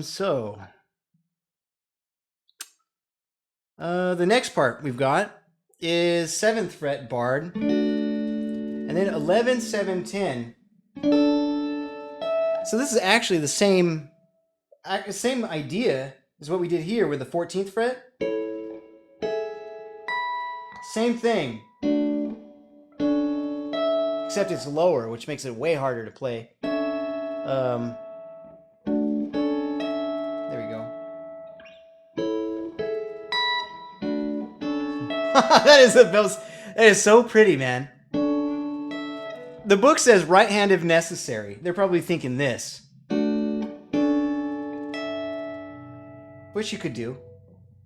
So the next part we've got is 7th fret barred, and then 11, 7, 10. So this is actually the same idea as what we did here with the 14th fret. Same thing, except it's lower, which makes it way harder to play. There we go. That is so pretty, man. The book says right hand if necessary. They're probably thinking this, which you could do.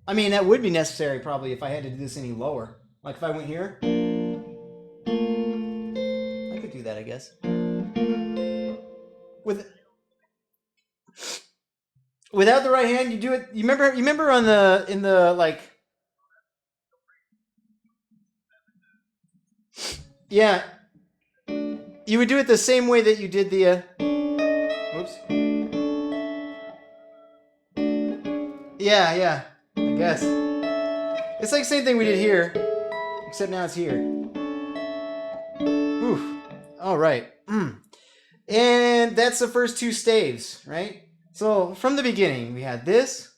I mean, that would be necessary probably if I had to do this any lower. Like if I went here, I could do that, I guess. Without the right hand, you do it. You remember on in the like. Yeah, you would do it the same way that you did the. Oops. Yeah, I guess. It's like the same thing we did here, except now it's here. Oof. All right. And that's the first two staves, right? So from the beginning, we had this.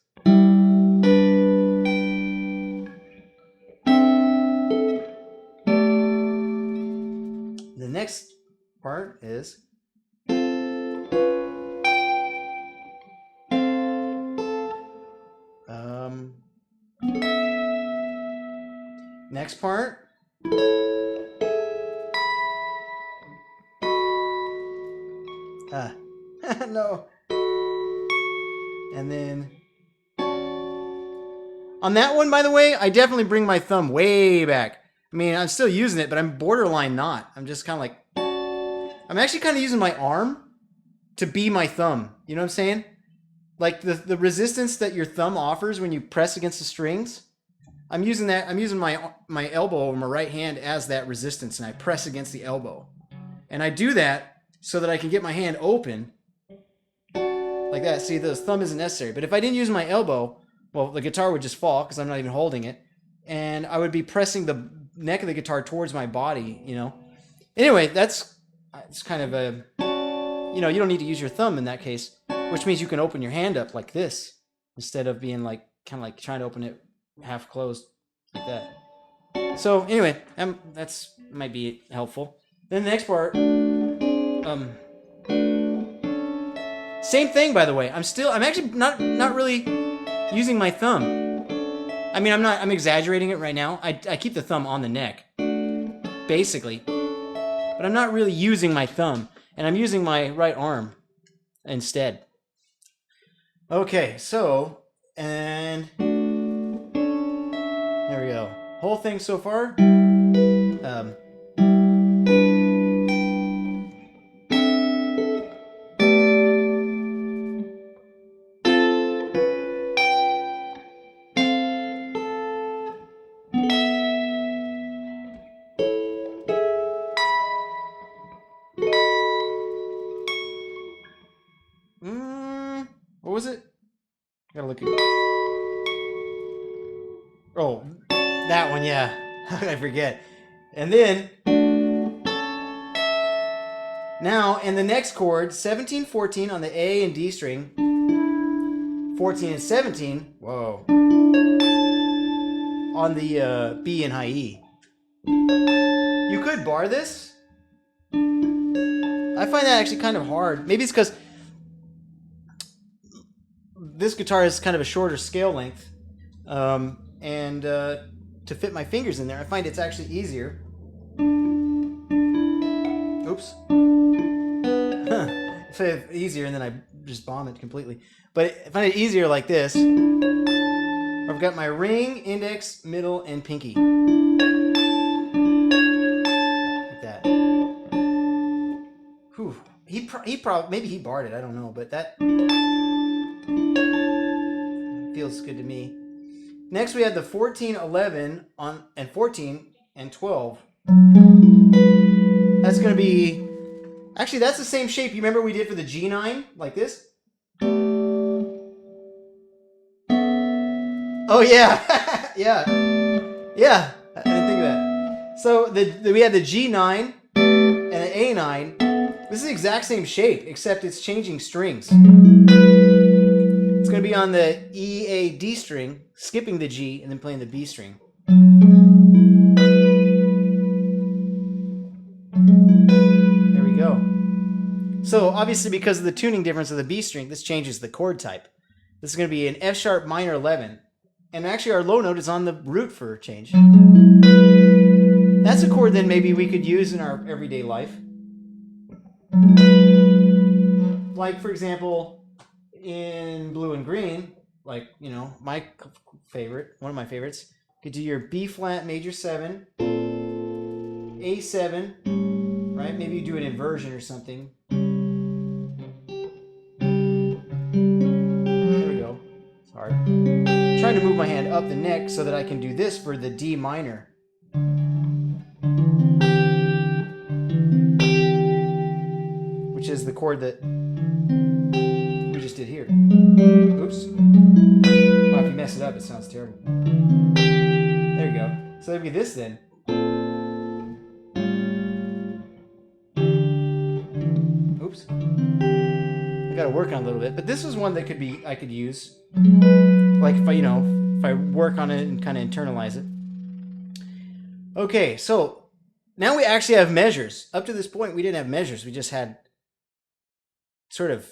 The next part is next part. No. And then on that one, by the way, I definitely bring my thumb way back. I mean, I'm still using it, but I'm borderline not. I'm just kind of like, I'm actually kind of using my arm to be my thumb. You know what I'm saying? Like the resistance that your thumb offers when you press against the strings. I'm using that. I'm using my elbow or my right hand as that resistance, and I press against the elbow. And I do that so that I can get my hand open like that. See, the thumb isn't necessary. But if I didn't use my elbow, well, the guitar would just fall because I'm not even holding it. And I would be pressing the neck of the guitar towards my body, you know. Anyway, it's kind of a, you know, you don't need to use your thumb in that case, which means you can open your hand up like this instead of being like, kind of like trying to open it half closed like that. So anyway, that's might be helpful. Then the next part, same thing, by the way. I'm actually not really using my thumb. I mean, I'm exaggerating it right now. I keep the thumb on the neck, basically. But I'm not really using my thumb. And I'm using my right arm instead. Okay, so, and there we go. Whole thing so far. look at. Oh, that one, yeah. I forget. And then now, in the next chord, 17, 14 on the A and D string, 14 and 17, whoa, on the B and high E. You could bar this. I find that actually kind of hard. Maybe it's because this guitar is kind of a shorter scale length, and to fit my fingers in there, I find it's actually easier. Oops. If easier, and then I just bomb it completely. But I find it easier like this. I've got my ring, index, middle, and pinky. Like that. Whew. He probably, maybe he barred it, I don't know, but that feels good to me. Next we have the 14, 11 on, and 14 and 12. That's going to be, actually that's the same shape you remember we did for the G9, like this? Oh yeah, yeah, yeah, I didn't think of that. So we had the G9 and the A9. This is the exact same shape, except it's changing strings. It's going to be on the E, A, D string, skipping the G, and then playing the B string. There we go. So obviously because of the tuning difference of the B string, this changes the chord type. This is going to be an F sharp minor 11. And actually our low note is on the root for a change. That's a chord that maybe we could use in our everyday life. Like, for example, in blue and green, like, you know, my favorite, one of my favorites, you could do your B flat major 7, A7, right? Maybe you do an inversion or something. There we go. It's hard. I'm trying to move my hand up the neck so that I can do this for the D minor. Which is the chord that we just did here. Oops. Well, if you mess it up, it sounds terrible. There you go. So that'd be this then. Oops. I gotta work on it a little bit, but this was one that I could use. Like if I work on it and kind of internalize it. Okay, so now we actually have measures. Up to this point, we didn't have measures. We just had sort of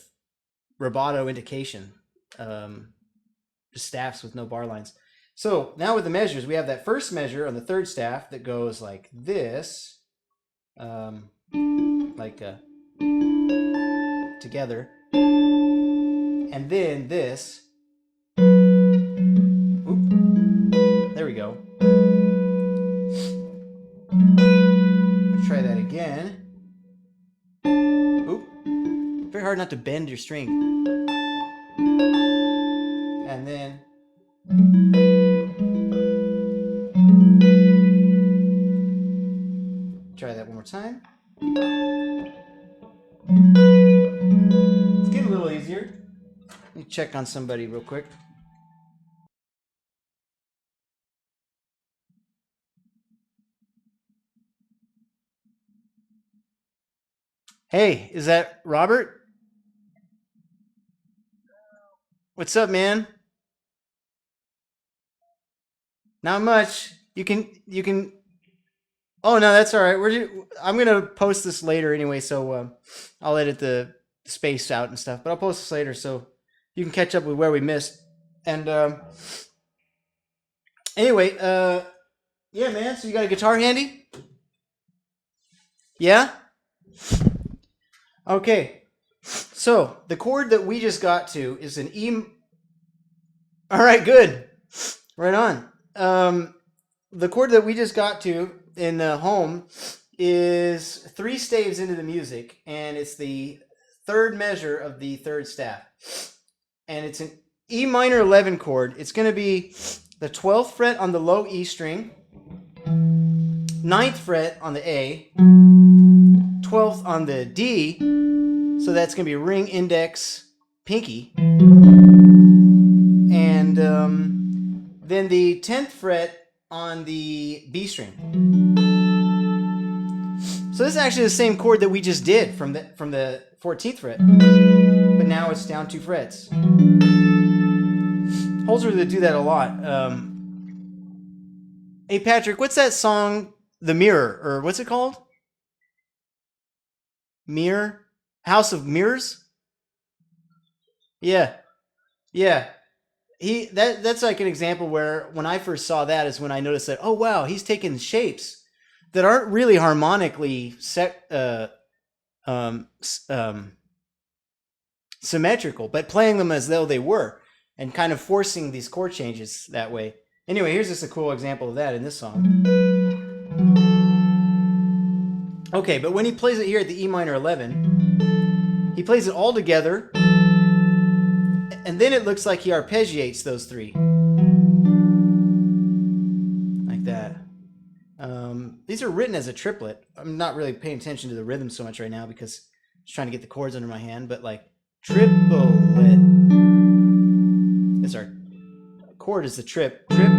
rubato indication, just staffs with no bar lines. So now with the measures, we have that first measure on the third staff that goes like this, together, and then this. Oop, there we go. Let's try that again. Oop. Very hard not to bend your string. And then try that one more time. Let's get a little easier. Let me check on somebody real quick. Hey, is that Robert? What's up, man? Not much. You can. Oh no, that's all right. I'm gonna post this later anyway, so I'll edit the space out and stuff. But I'll post this later, so you can catch up with where we missed. And anyway, yeah, man. So you got a guitar handy? Yeah. Okay. So the chord that we just got to is an E. All right, good. Right on. The chord that we just got to in the home is 3 staves into the music, and it's the third measure of the third staff. And it's an E minor 11 chord. It's going to be the 12th fret on the low E string, 9th fret on the A, 12th on the D, so that's going to be ring, index, pinky, then the 10th fret on the B string. So this is actually the same chord that we just did from the 14th fret, but now it's down 2 frets. Holdsworth would do that a lot. Hey Patrick, what's that song, The Mirror, or what's it called? Mirror? House of Mirrors? Yeah. That's like an example where when I first saw that is when I noticed that, oh wow, he's taking shapes that aren't really harmonically symmetrical, but playing them as though they were, and kind of forcing these chord changes that way. Anyway, here's just a cool example of that in this song. Okay, but when he plays it here at the E minor 11, he plays it all together, and then it looks like he arpeggiates those 3. Like that. These are written as a triplet. I'm not really paying attention to the rhythm so much right now because I'm just trying to get the chords under my hand, but like triplet. It's our chord is the triplet.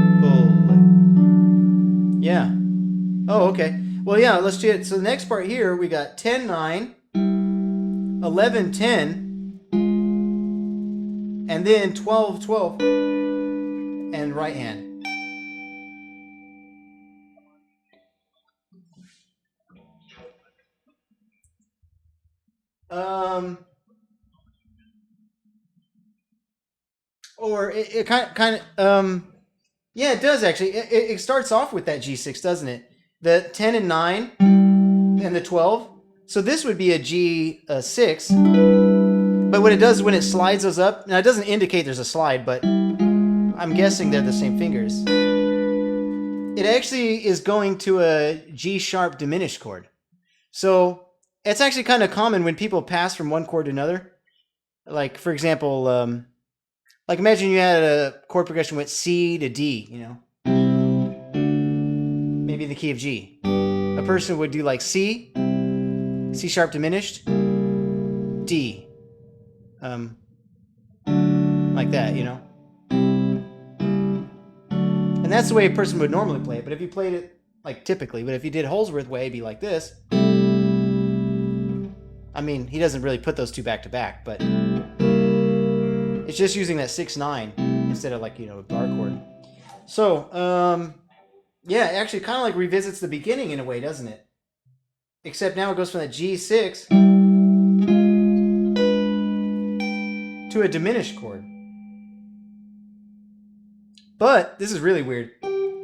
Yeah. Oh, okay. Well, yeah, let's do it. So the next part here, we got 10-9, 11-10, and then 12-12, and right hand. Or it kind of, yeah, it does actually. It starts off with that G6, doesn't it? The 10 and 9 and the 12. So this would be a G6. But what it does when it slides those up, now it doesn't indicate there's a slide, but I'm guessing they're the same fingers. It actually is going to a G sharp diminished chord. So it's actually kind of common when people pass from one chord to another. Like, for example, like imagine you had a chord progression went C to D, you know. Maybe the key of G. A person would do like C, C sharp diminished, D. Like that, you know. And that's the way a person would normally play it. But if you played it like typically, but if you did Holdsworth way, it'd be like this. I mean, he doesn't really put those 2 back to back, but it's just using that 6-9 instead of like, you know, a bar chord. So, yeah, it actually kind of like revisits the beginning in a way, doesn't it? Except now it goes from that G6 to a diminished chord. But this is really weird.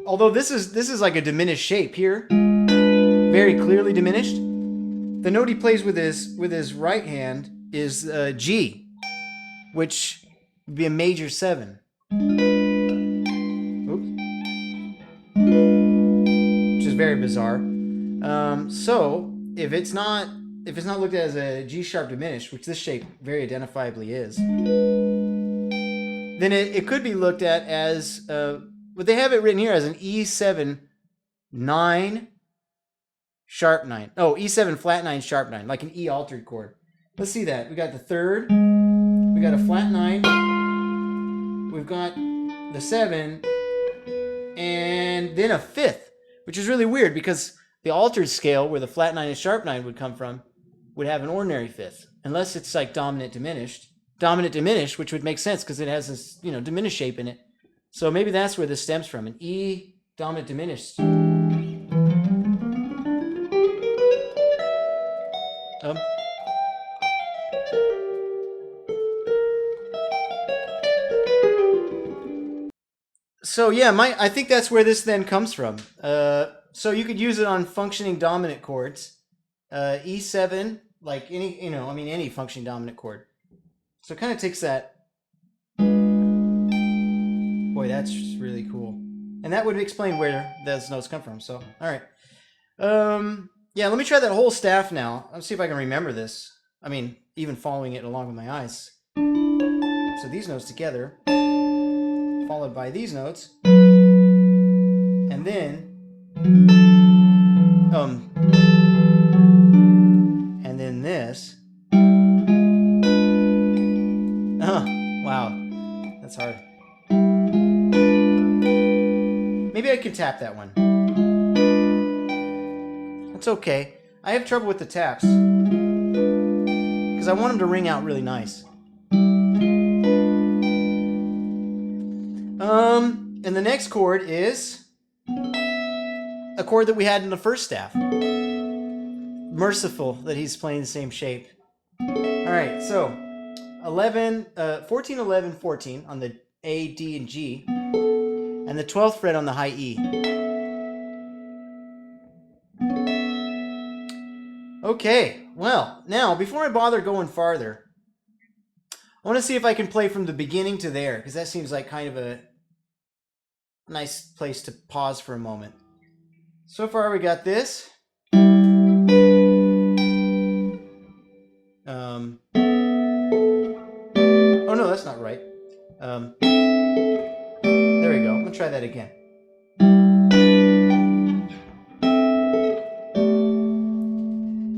Although this is like a diminished shape here, very clearly diminished. The note he plays with his right hand is G, which would be a major 7. Oops. Which is very bizarre. So if it's not looked at as a G sharp diminished, which this shape very identifiably is, then it could be looked at as but they have it written here as an E7 9 sharp 9. Oh, E7 flat 9 sharp 9, like an E altered chord. Let's see that. We got the 3rd, we got a flat 9, we've got the 7, and then a 5th, which is really weird because the altered scale where the flat 9 and sharp 9 would come from would have an ordinary 5th, unless it's like dominant diminished, which would make sense because it has this, you know, diminished shape in it. So maybe that's where this stems from, an E dominant diminished. So yeah, I think that's where this then comes from. So you could use it on functioning dominant chords, E7, like any, you know, I mean any functioning dominant chord. So it kind of takes that. Boy, that's really cool, and that would explain where those notes come from. So all right, yeah, let me try that whole staff now. Let's see if I can remember this. I mean, even following it along with my eyes. So these notes together, followed by these notes, and then and then this. Oh, wow, that's hard. tap that one. That's okay. I have trouble with the taps. Because I want them to ring out really nice. And the next chord is a chord that we had in the first staff. Merciful that he's playing the same shape. Alright, so 14, 11, 14 on the A, D, and G. And the 12th fret on the high E. Okay, well, now, before I bother going farther, I want to see if I can play from the beginning to there, because that seems like kind of a nice place to pause for a moment. So far we got this. Oh no, that's not right. There we go. I'm going to try that again.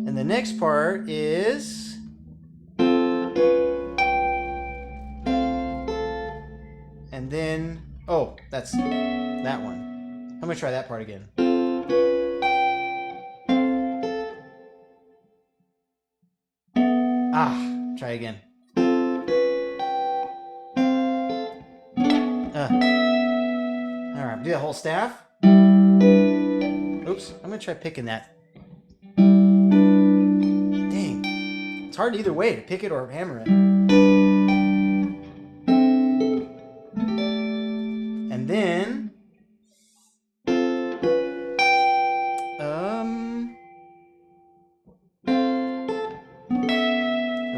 And the next part is... And then... Oh, that's that one. I'm going to try that part again. Try again. Alright, do the whole staff. Oops, I'm going to try picking that. Dang. It's hard either way to pick it or hammer it. And then...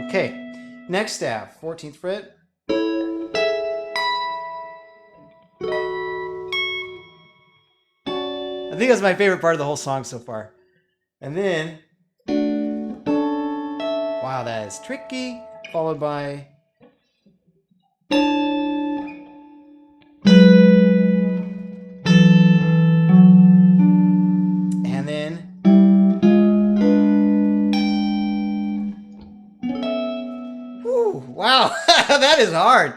Okay, next staff, 14th fret. I think that's my favorite part of the whole song so far. And then, wow, that is tricky, followed by... And then... Whew, wow, that is hard.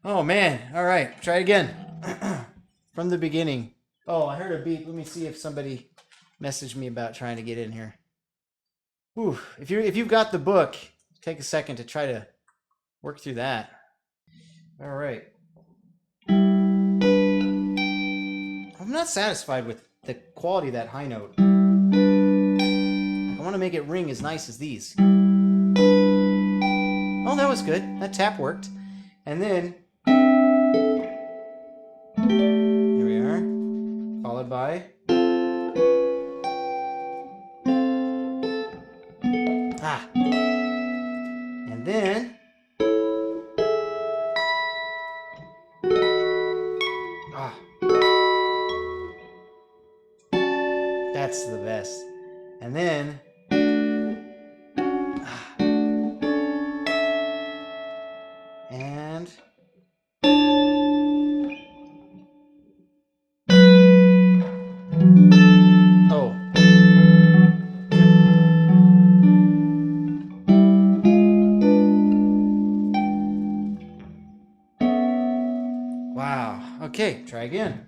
Oh man, all right, try it again. From the beginning. Oh, I heard a beep. Let me see if somebody messaged me about trying to get in here. Whew. If you've got the book, take a second to try to work through that. All right. I'm not satisfied with the quality of that high note. I want to make it ring as nice as these. Oh, that was good. That tap worked. And then... Here we are. Followed by... And then... That's the best. And then... And... Oh. Wow. Okay, try again.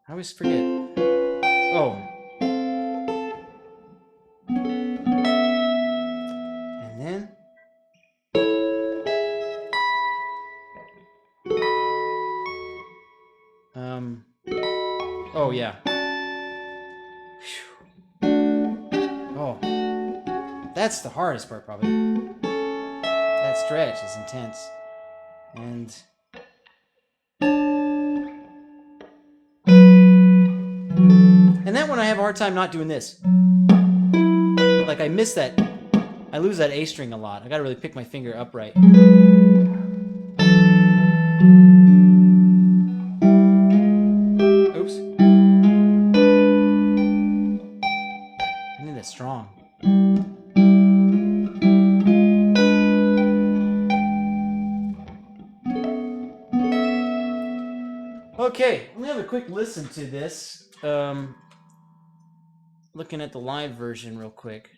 I always forget. Oh. And then... Oh, yeah. Oh. That's the hardest part, probably. That stretch is intense. And... And that one I have a hard time not doing this. Like I miss that. I lose that A string a lot. I gotta really pick my finger upright. Oops. I need that strong. Okay, let me have a quick listen to this. looking at the live version real quick.